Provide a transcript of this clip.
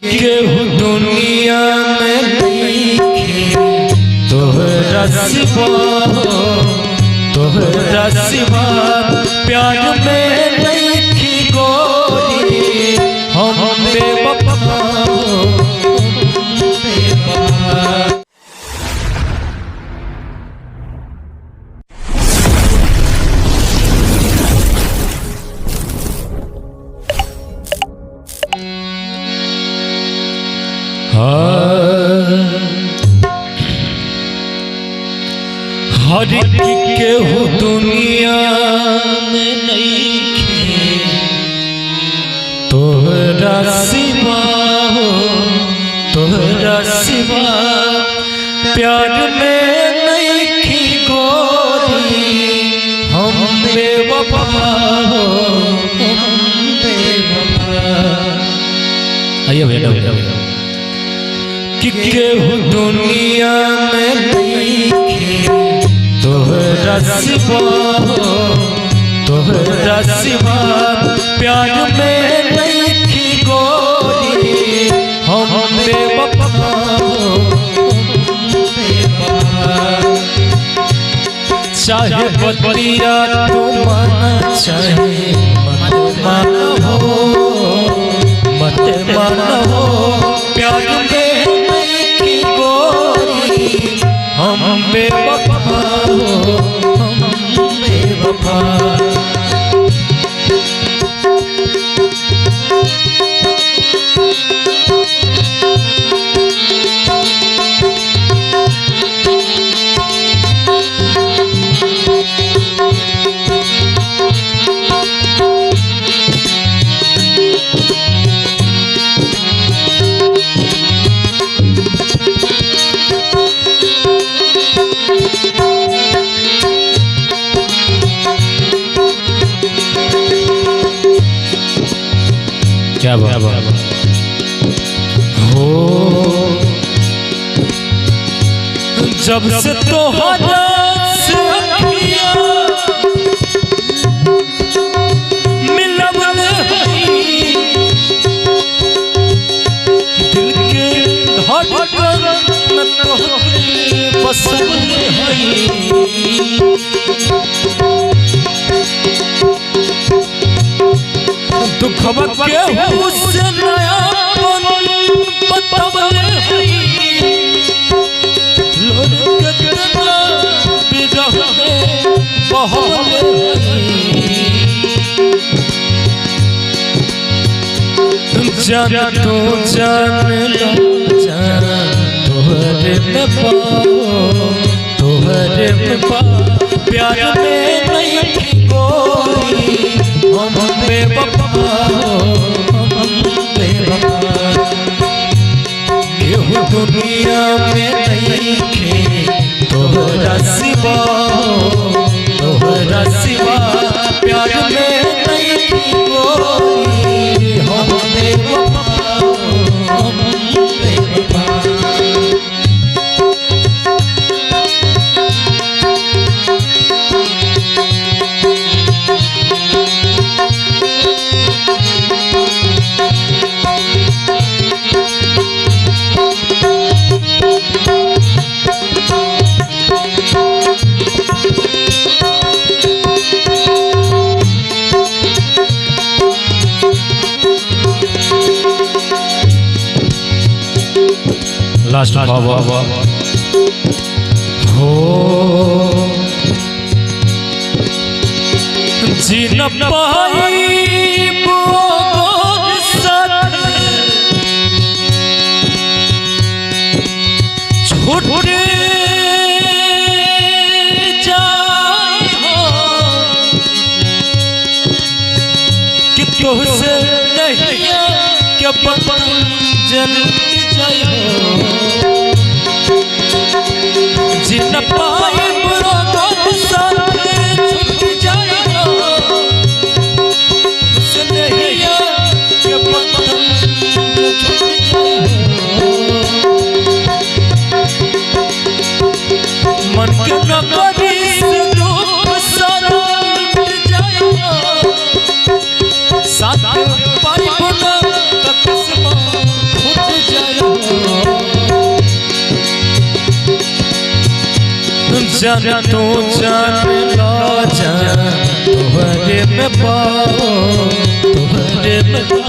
केहू दुनिया में नइखे तोहरा सिवा, तोहरा सिवा प्यार में नइखी गोरी हम बेवफा हर केहू दुनिया में नइखे तोहरा सिवा, तोहरा सिवा प्यार में नइखी गोरी हम बेवफा, हम बेवफा। आइए बेटा कि केहू दुनिया में नइखे तोहरा सिवा, तोहरा सिवा प्यार में नइखी गोरी हम बेवफा, चाहे बतिया तू माना चाहे मत मानो, मत मानो प्यार में नइखी गोरी हम बेवफा, हम बेवफा। क्या बात हो, जब से तोहरा से अखियाँ मिलवले हई, दिल के धड़कन में तोहके बसवले हई। दुखवा केहू से नया बतवले हई, लोग कितना बिरह में बहवले हई। जान तू जान लो जान तोहरे में पाओ, तोहरे में पाओ प्यार में नइखी गोरी हम बेवफा, हम बेवफा। केहू दुनिया में नइखे तोहरा सिवा, तोहरा सिवा प्यार में नइखी गोरी हम बेवफा, हम बेवफा। लास्ट बाबा हो जी न पाई छूट जाए कि तुझसे नहीं क्या बदल जल जाए जिन पाए बुरा साथ छूट जाए उसने ही के बदल छूट जाए मन के नगरी से रूप सारा मिट जाए साथ पाई बुला तक जान तू जान ला जान तुहरे में पाओ तुहरे में